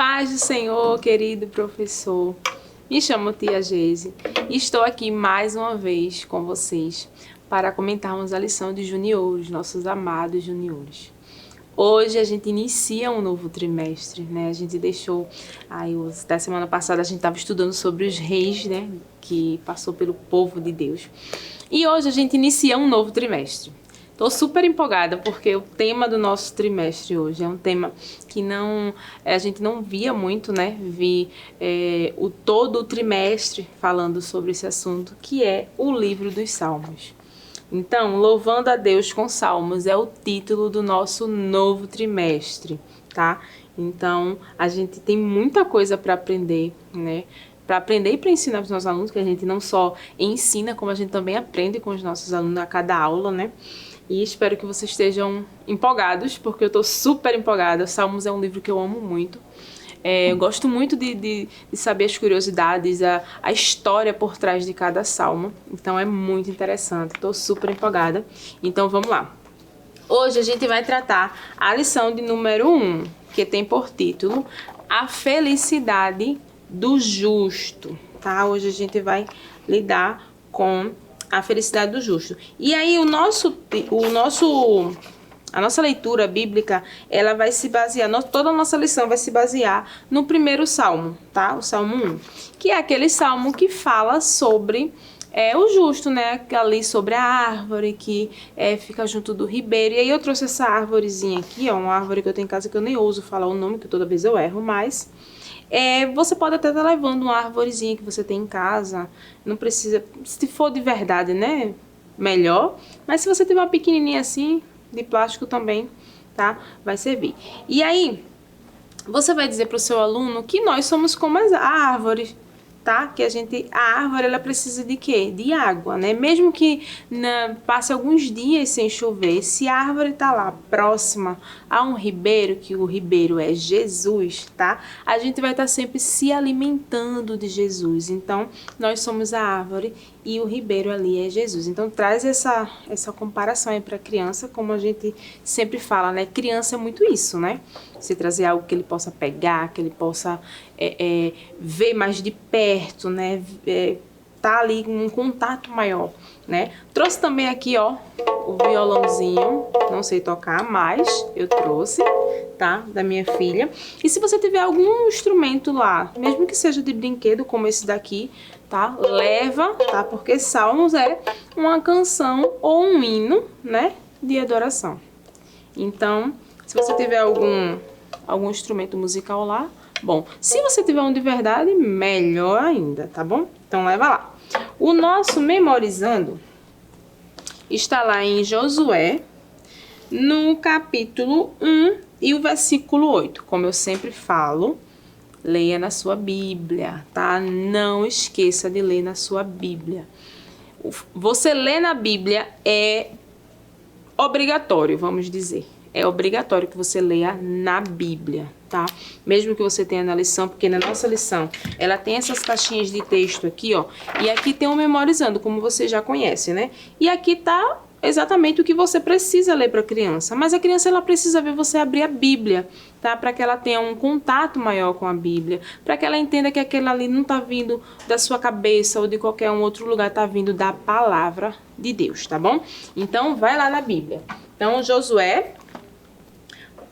Paz do Senhor, querido professor. Me chamo Tia Geise e estou aqui mais uma vez com vocês para comentarmos a lição de juniores, nossos amados juniores. Hoje a gente inicia um novo trimestre, né? A gente deixou, da semana passada a gente estava estudando sobre os reis, né? Que passou pelo povo de Deus. E hoje a gente inicia um novo trimestre. Estou super empolgada porque o tema do nosso trimestre hoje é um tema que a gente não via muito, né? Todo o trimestre falando sobre esse assunto, que é o livro dos Salmos. Então, Louvando a Deus com Salmos é o título do nosso novo trimestre, tá? Então, a gente tem muita coisa para aprender, né? Para aprender e para ensinar para os nossos alunos, que a gente não só ensina, como a gente também aprende com os nossos alunos a cada aula, né? E espero que vocês estejam empolgados, porque eu estou super empolgada. Salmos é um livro que eu amo muito. Eu gosto muito de saber as curiosidades, a história por trás de cada salmo. Então é muito interessante, estou super empolgada. Então vamos lá. Hoje a gente vai tratar a lição de número 1, que tem por título A Felicidade do Justo. Tá? Hoje a gente vai lidar com a felicidade do justo. E aí a nossa leitura bíblica, ela vai se basear, toda a nossa lição vai se basear no primeiro salmo, tá? O Salmo 1, que é aquele salmo que fala sobre o justo, né? Ali sobre a árvore que fica junto do ribeiro. E aí eu trouxe essa árvorezinha aqui, ó, uma árvore que eu tenho em casa que eu nem ouso falar o nome, que toda vez eu erro, mas você pode até estar levando uma arvorezinha que você tem em casa, não precisa, se for de verdade, né, melhor, mas se você tiver uma pequenininha assim, de plástico também, tá, vai servir. E aí, você vai dizer para o seu aluno que nós somos como as árvores, tá? Que a árvore, ela precisa de quê? De água, né? Mesmo que passe alguns dias sem chover, se a árvore tá lá próxima a um ribeiro, que o ribeiro é Jesus, tá? A gente vai estar sempre se alimentando de Jesus. Então, nós somos a árvore e o ribeiro ali é Jesus. Então, traz essa comparação aí para a criança, como a gente sempre fala, né? Criança é muito isso, né? Você trazer algo que ele possa pegar, que ele possa ver mais de perto, né? Tá ali com um contato maior, né? Trouxe também aqui, ó, o violãozinho, não sei tocar, mas eu trouxe, tá? Da minha filha. E se você tiver algum instrumento lá, mesmo que seja de brinquedo, como esse daqui, tá? Leva, tá? Porque Salmos é uma canção ou um hino, né? De adoração. Então, se você tiver algum instrumento musical lá, bom. Se você tiver um de verdade, melhor ainda, tá bom? Então, leva lá. O nosso memorizando está lá em Josué, no capítulo 1 e o versículo 8. Como eu sempre falo, leia na sua Bíblia, tá? Não esqueça de ler na sua Bíblia. Você ler na Bíblia é obrigatório, vamos dizer. É obrigatório que você leia na Bíblia, tá? Mesmo que você tenha na lição, porque na nossa lição, ela tem essas caixinhas de texto aqui, ó. E aqui tem o memorizando, como você já conhece, né? E aqui tá exatamente o que você precisa ler para a criança. Mas a criança, ela precisa ver você abrir a Bíblia, tá? Para que ela tenha um contato maior com a Bíblia. Para que ela entenda que aquilo ali não tá vindo da sua cabeça ou de qualquer um outro lugar, tá vindo da palavra de Deus, tá bom? Então, vai lá na Bíblia. Então, Josué,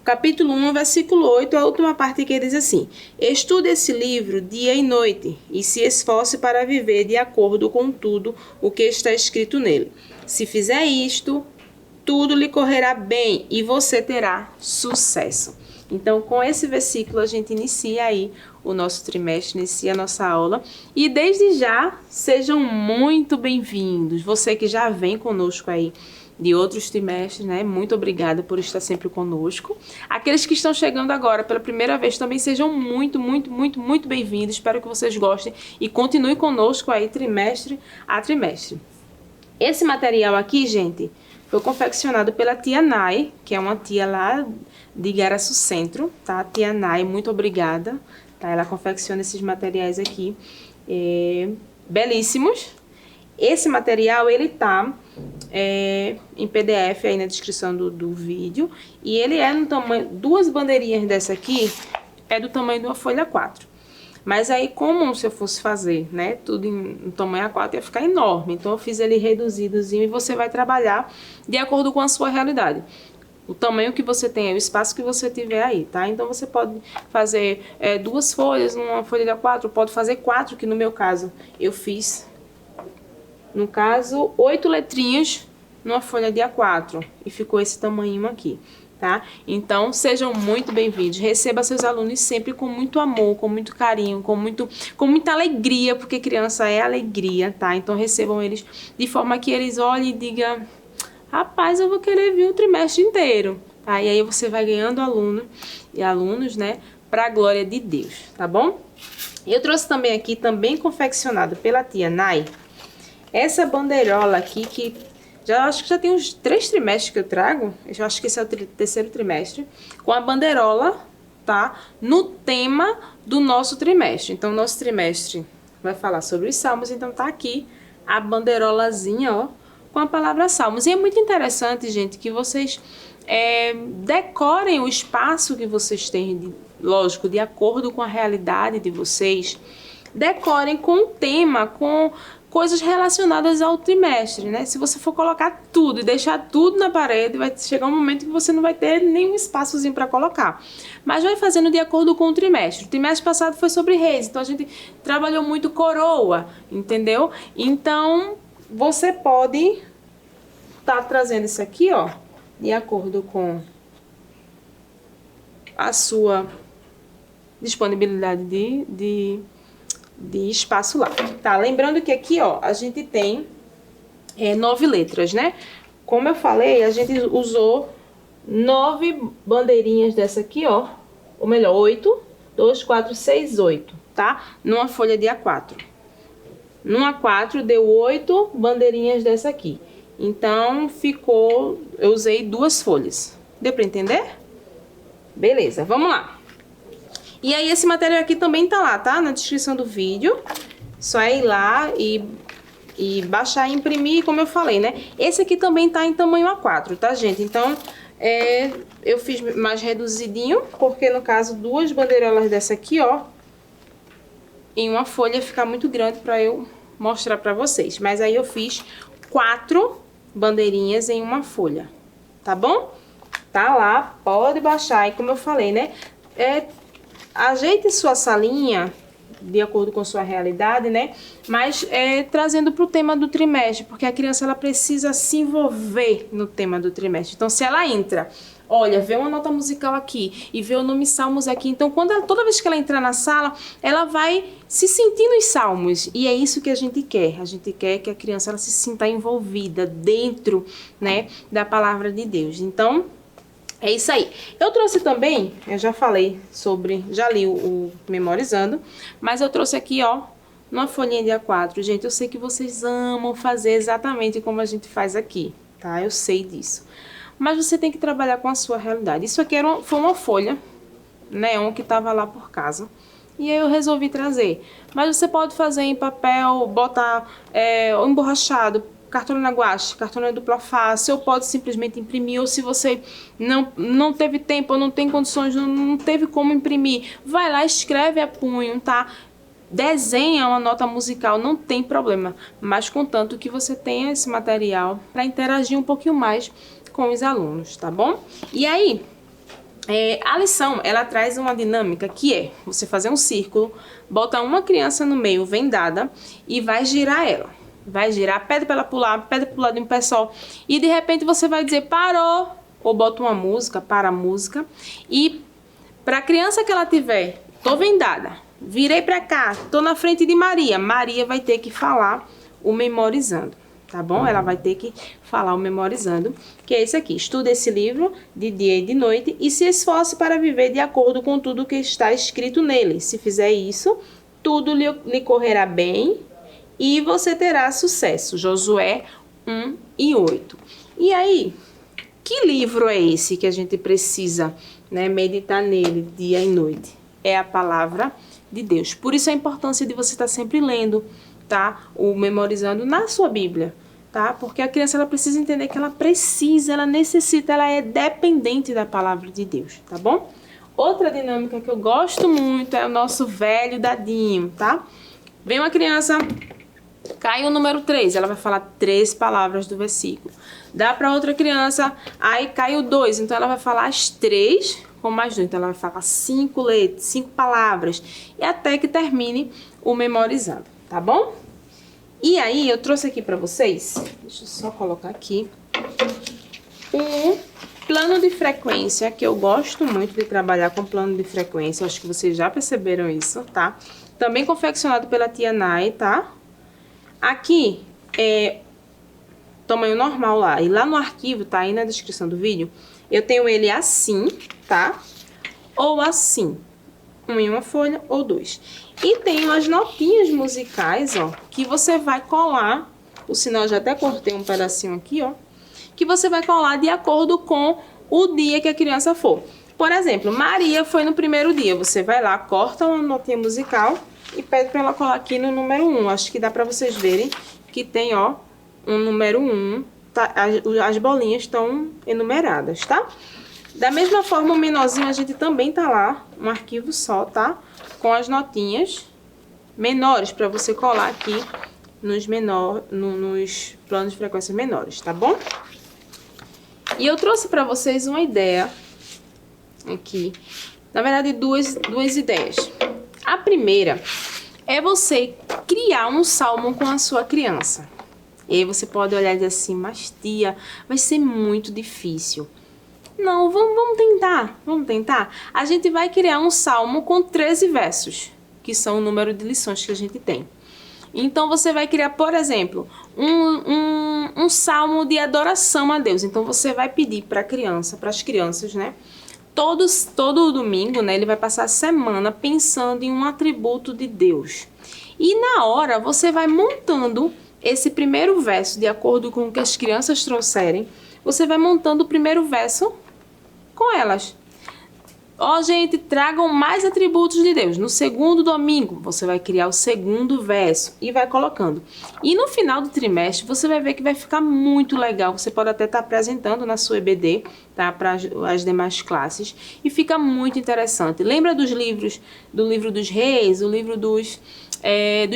capítulo 1, versículo 8, a última parte que diz assim: estude esse livro dia e noite, e se esforce para viver de acordo com tudo o que está escrito nele. Se fizer isto, tudo lhe correrá bem e você terá sucesso. Então, com esse versículo, a gente inicia aí o nosso trimestre, inicia a nossa aula. E desde já, sejam muito bem-vindos. Você que já vem conosco aí de outros trimestres, né? Muito obrigada por estar sempre conosco. Aqueles que estão chegando agora pela primeira vez também sejam muito, muito, muito, muito bem-vindos. Espero que vocês gostem e continuem conosco aí trimestre a trimestre. Esse material aqui, gente, foi confeccionado pela tia Nai, que é uma tia lá de Igaraçu Centro, tá? Tia Nai, muito obrigada, tá? Ela confecciona esses materiais aqui, belíssimos. Esse material, ele tá em PDF aí na descrição do vídeo. E ele é no tamanho, duas bandeirinhas dessa aqui, é do tamanho de uma folha A4. Mas aí, como se eu fosse fazer, né, tudo em tamanho A4, ia ficar enorme. Então, eu fiz ele reduzidozinho e você vai trabalhar de acordo com a sua realidade. O tamanho que você tem, o espaço que você tiver aí, tá? Então, você pode fazer 2 folhas numa folha de A4, pode fazer 4, que no meu caso, eu fiz, no caso, 8 letrinhas numa folha de A4. E ficou esse tamanho aqui. Tá? Então, sejam muito bem-vindos. Receba seus alunos sempre com muito amor, com muito carinho, com muita alegria, porque criança é alegria, tá? Então, recebam eles de forma que eles olhem e digam: rapaz, eu vou querer vir o trimestre inteiro, tá? E aí você vai ganhando alunos, né? Pra glória de Deus, tá bom? Eu trouxe também aqui, também confeccionado pela tia Nai, essa bandeirola aqui que acho que já tem uns 3 trimestres que eu trago. Eu acho que esse é o terceiro trimestre. Com a bandeirola, tá? No tema do nosso trimestre. Então, nosso trimestre vai falar sobre os salmos. Então, tá aqui a bandeirolazinha, ó, com a palavra salmos. E é muito interessante, gente, que vocês decorem o espaço que vocês têm, lógico, de acordo com a realidade de vocês. Decorem com o tema, com coisas relacionadas ao trimestre, né? Se você for colocar tudo e deixar tudo na parede, vai chegar um momento que você não vai ter nenhum espaçozinho para colocar. Mas vai fazendo de acordo com o trimestre. O trimestre passado foi sobre reis, então a gente trabalhou muito coroa, entendeu? Então, você pode estar trazendo isso aqui, ó, de acordo com a sua disponibilidade de espaço lá, tá? Lembrando que aqui, ó, a gente tem 9 letras, né? Como eu falei, a gente usou 9 bandeirinhas dessa aqui, ó, ou melhor, 8, 2, 4, 6, 8, tá? Numa folha de A4. Numa A4 deu 8 bandeirinhas dessa aqui. Então, eu usei 2 folhas. Deu pra entender? Beleza, vamos lá. E aí, esse material aqui também tá lá, tá? Na descrição do vídeo. Só é ir lá e baixar e imprimir, como eu falei, né? Esse aqui também tá em tamanho A4, tá, gente? Então, eu fiz mais reduzidinho, porque no caso, 2 bandeirolas dessa aqui, ó, em uma folha fica muito grande pra eu mostrar pra vocês. Mas aí eu fiz 4 bandeirinhas em uma folha, tá bom? Tá lá, pode baixar. E como eu falei, né? Ajeite sua salinha de acordo com sua realidade, né? Mas trazendo para o tema do trimestre, porque a criança ela precisa se envolver no tema do trimestre. Então, se ela entra, olha, vê uma nota musical aqui e vê o nome salmos aqui. Então, toda vez que ela entrar na sala, ela vai se sentir nos salmos. E é isso que a gente quer. A gente quer que a criança ela se sinta envolvida dentro, né, da palavra de Deus. Então, é isso aí. Eu trouxe também, eu já falei sobre, já li o Memorizando, mas eu trouxe aqui, ó, numa folhinha de A4. Gente, eu sei que vocês amam fazer exatamente como a gente faz aqui, tá? Eu sei disso. Mas você tem que trabalhar com a sua realidade. Isso aqui foi uma folha, neon, que tava lá por casa. E aí eu resolvi trazer. Mas você pode fazer em papel, botar emborrachado, cartolina guache, cartolina dupla face, ou pode simplesmente imprimir, ou se você não teve tempo, ou não tem condições, não teve como imprimir, vai lá, escreve a punho, tá? Desenha uma nota musical, não tem problema, mas contanto que você tenha esse material para interagir um pouquinho mais com os alunos, tá bom? E aí, a lição, ela traz uma dinâmica que é você fazer um círculo, botar uma criança no meio vendada e vai girar ela. Vai girar, pede para ela pular, pede para pular de um pé só. E de repente você vai dizer parou, ou bota uma música, para a música. E para a criança que ela tiver, tô vendada, virei para cá, tô na frente de Maria. Maria vai ter que falar o Memorizando, tá bom? Ela vai ter que falar o Memorizando, que é esse aqui. Estude esse livro de dia e de noite e se esforce para viver de acordo com tudo que está escrito nele. Se fizer isso, tudo lhe correrá bem e você terá sucesso. Josué 1:8. E aí, que livro é esse que a gente precisa, né, meditar nele dia e noite? É a palavra de Deus. Por isso a importância de você estar sempre lendo, tá? O Memorizando na sua Bíblia, tá? Porque a criança ela precisa entender que ela necessita, ela é dependente da palavra de Deus, tá bom? Outra dinâmica que eu gosto muito é o nosso velho dadinho, tá? Vem uma criança, cai o número 3, ela vai falar 3 palavras do versículo. Dá para outra criança, aí cai o 2, então ela vai falar as 3 com mais 2. Então ela vai falar 5 letras, 5 palavras, e até que termine o memorizando, tá bom? E aí eu trouxe aqui para vocês, deixa eu só colocar aqui, um plano de frequência, que eu gosto muito de trabalhar com plano de frequência, acho que vocês já perceberam isso, tá? Também confeccionado pela tia Nai, tá? Aqui é tamanho normal lá, e lá no arquivo, tá aí na descrição do vídeo, eu tenho ele assim, tá? Ou assim, um em uma folha ou 2. E tenho as notinhas musicais, ó, que você vai colar, o sinal eu já até cortei um pedacinho aqui, ó, que você vai colar de acordo com o dia que a criança for. Por exemplo, Maria foi no primeiro dia, você vai lá, corta uma notinha musical e pede para ela colar aqui no número 1. Acho que dá para vocês verem que tem, ó, um número 1, tá, as bolinhas estão enumeradas, tá? Da mesma forma, o menorzinho a gente também tá lá, um arquivo só, tá? Com as notinhas menores para você colar aqui nos planos de frequência menores, tá bom? E eu trouxe para vocês uma ideia aqui, na verdade duas ideias. A primeira é você criar um salmo com a sua criança. E aí você pode olhar e dizer assim, mas tia, vai ser muito difícil. Não, vamos tentar. A gente vai criar um salmo com 13 versos, que são o número de lições que a gente tem. Então, você vai criar, por exemplo, um salmo de adoração a Deus. Então, você vai pedir para as crianças, né? Todo domingo, né? Ele vai passar a semana pensando em um atributo de Deus. E na hora, você vai montando esse primeiro verso, de acordo com o que as crianças trouxerem. Você vai montando o primeiro verso com elas. Ó, gente, tragam mais atributos de Deus. No segundo domingo, você vai criar o segundo verso e vai colocando. E no final do trimestre, você vai ver que vai ficar muito legal. Você pode até estar apresentando na sua EBD, tá? Para as demais classes. E fica muito interessante. Lembra dos livros, do livro dos reis, o livro dos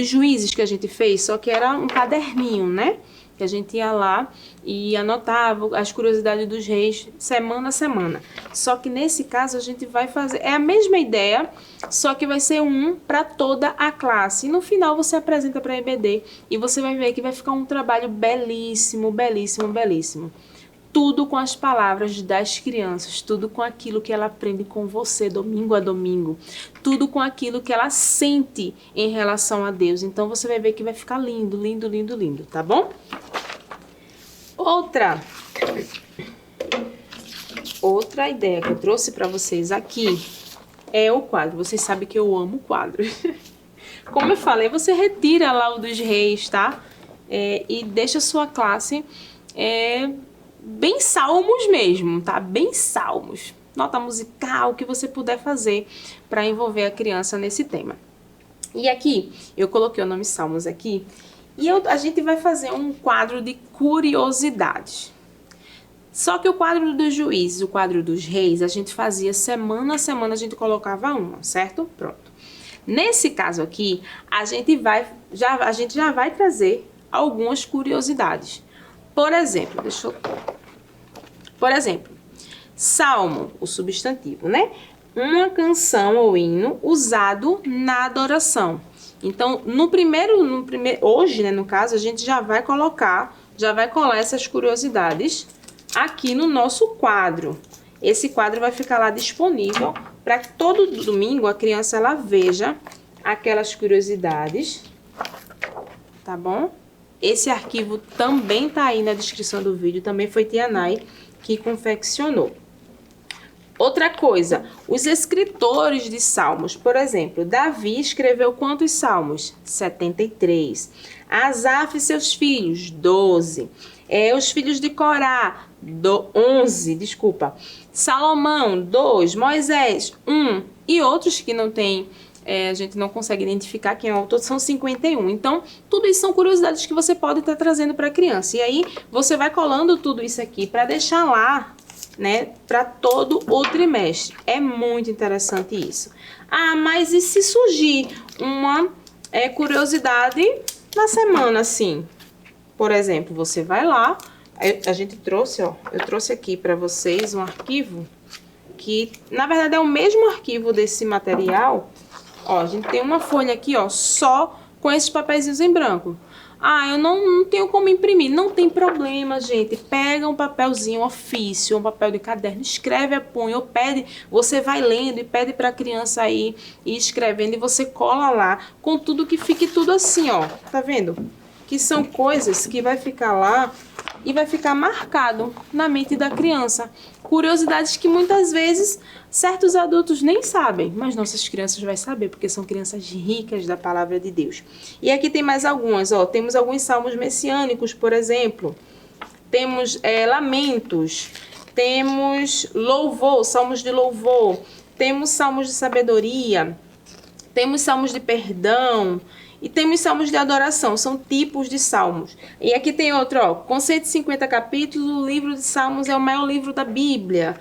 juízes que a gente fez? Só que era um caderninho, né? Que a gente ia lá e anotava as curiosidades dos reis semana a semana. Só que nesse caso a gente vai fazer, é a mesma ideia, só que vai ser um para toda a classe. E no final você apresenta para a EBD e você vai ver que vai ficar um trabalho belíssimo, belíssimo, belíssimo. Tudo com as palavras das crianças, tudo com aquilo que ela aprende com você domingo a domingo, tudo com aquilo que ela sente em relação a Deus. Então você vai ver que vai ficar lindo, lindo, lindo, lindo, tá bom? Outra ideia que eu trouxe para vocês aqui é o quadro. Vocês sabem que eu amo quadros. Como eu falei, você retira lá o dos reis, tá? E deixa a sua classe bem salmos mesmo, tá? Bem salmos. Nota musical, o que você puder fazer para envolver a criança nesse tema. E aqui, eu coloquei o nome Salmos aqui. E a gente vai fazer um quadro de curiosidades. Só que o quadro dos juízes, o quadro dos reis, a gente fazia semana a semana, a gente colocava uma, certo? Pronto. Nesse caso aqui, a gente já vai trazer algumas curiosidades. Por exemplo, salmo, o substantivo, né? Uma canção ou hino usado na adoração. Então, hoje, né, no caso, a gente já vai colar essas curiosidades aqui no nosso quadro. Esse quadro vai ficar lá disponível para que todo domingo a criança ela veja aquelas curiosidades, tá bom? Esse arquivo também tá aí na descrição do vídeo, também foi Tia Nai que confeccionou. Outra coisa, os escritores de salmos, por exemplo, Davi escreveu quantos salmos? 73. Asaf e seus filhos, 12. Os filhos de Corá, 11, desculpa. Salomão, 2. Moisés, 1. E outros que não tem, a gente não consegue identificar quem é o autor, são 51. Então, tudo isso são curiosidades que você pode estar trazendo para a criança. E aí, você vai colando tudo isso aqui para deixar lá né, para todo o trimestre. É muito interessante isso. Ah, mas e se surgir uma curiosidade na semana, assim? Por exemplo, você vai lá, a gente trouxe, ó, eu trouxe aqui para vocês um arquivo que, na verdade, é o mesmo arquivo desse material. Ó, a gente tem uma folha aqui, ó, só com esses papeizinhos em branco. Ah, eu não tenho como imprimir. Não tem problema, gente. Pega um papelzinho ofício, um papel de caderno, escreve, apunha, ou pede, você vai lendo e pede para a criança aí ir escrevendo e você cola lá com tudo que fique tudo assim, ó. Tá vendo? Que são coisas que vai ficar lá e vai ficar marcado na mente da criança. Curiosidades que muitas vezes certos adultos nem sabem, mas nossas crianças vão saber, porque são crianças ricas da palavra de Deus. E aqui tem mais algumas, ó. Temos alguns salmos messiânicos, por exemplo. Temos lamentos, temos louvor, salmos de louvor, temos salmos de sabedoria, temos salmos de perdão, e temos salmos de adoração, são tipos de salmos. E aqui tem outro, ó, com 150 capítulos, o livro de Salmos é o maior livro da Bíblia.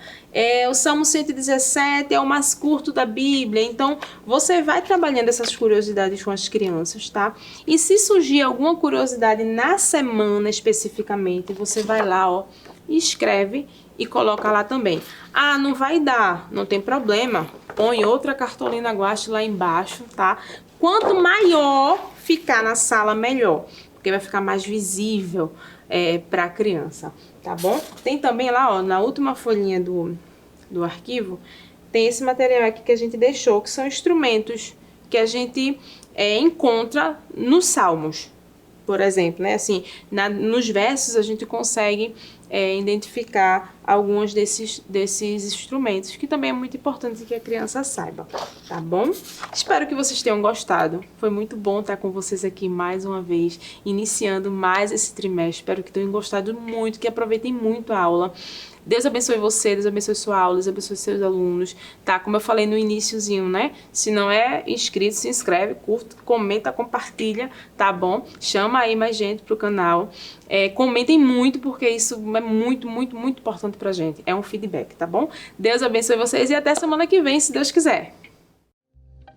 O Salmo 117 é o mais curto da Bíblia. Então, você vai trabalhando essas curiosidades com as crianças, tá? E se surgir alguma curiosidade na semana especificamente, você vai lá, ó, e escreve e coloca lá também. Ah, não vai dar, não tem problema. Põe outra cartolina guache lá embaixo, tá? Quanto maior ficar na sala, melhor, porque vai ficar mais visível para a criança, tá bom? Tem também lá, ó, na última folhinha do arquivo, tem esse material aqui que a gente deixou, que são instrumentos que a gente encontra nos salmos, por exemplo, né? Assim, nos versos a gente consegue identificar alguns desses instrumentos, que também é muito importante que a criança saiba, tá bom? Espero que vocês tenham gostado. Foi muito bom estar com vocês aqui mais uma vez, iniciando mais esse trimestre. Espero que tenham gostado muito, que aproveitem muito a aula. Deus abençoe você, Deus abençoe sua aula, Deus abençoe seus alunos, tá? Como eu falei no iniciozinho, né? Se não é inscrito, se inscreve, curta, comenta, compartilha, tá bom? Chama aí mais gente pro canal. Comentem muito, porque isso é muito, muito, muito importante pra gente. É um feedback, tá bom? Deus abençoe vocês e até semana que vem, se Deus quiser.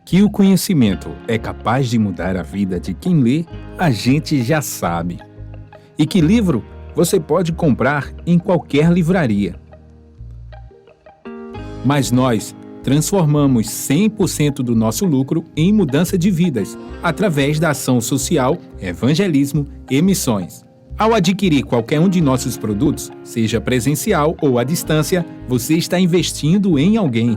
Que o conhecimento é capaz de mudar a vida de quem lê, a gente já sabe. E que livro você pode comprar em qualquer livraria. Mas nós transformamos 100% do nosso lucro em mudança de vidas, através da ação social, evangelismo e missões. Ao adquirir qualquer um de nossos produtos, seja presencial ou à distância, você está investindo em alguém.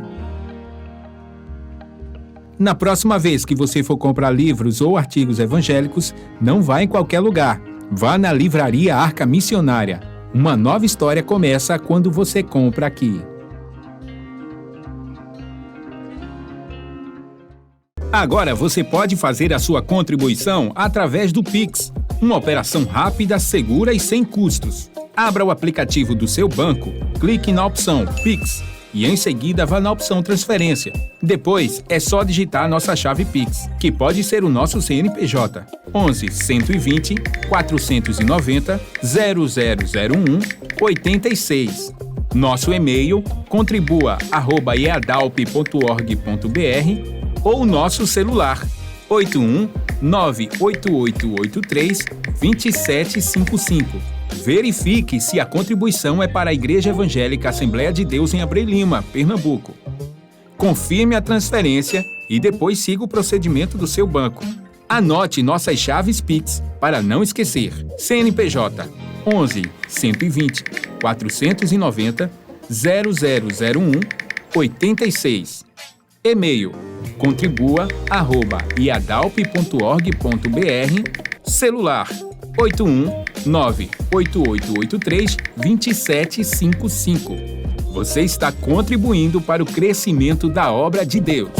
Na próxima vez que você for comprar livros ou artigos evangélicos, não vá em qualquer lugar. Vá na Livraria Arca Missionária. Uma nova história começa quando você compra aqui. Agora você pode fazer a sua contribuição através do Pix. Uma operação rápida, segura e sem custos. Abra o aplicativo do seu banco, clique na opção Pix e em seguida vá na opção Transferência. Depois é só digitar nossa chave Pix, que pode ser o nosso CNPJ 11 120 490 0001 86. Nosso e-mail contribua@eadalp.org.br ou nosso celular 81 98883 2755. Verifique se a contribuição é para a Igreja Evangélica Assembleia de Deus em Abreu Lima, Pernambuco. Confirme a transferência e depois siga o procedimento do seu banco. Anote nossas chaves Pix para não esquecer. CNPJ 11 120 490 0001 86. E-mail contribua@iadalp.org.br. Celular 81 98883 2755. Você está contribuindo para o crescimento da obra de Deus.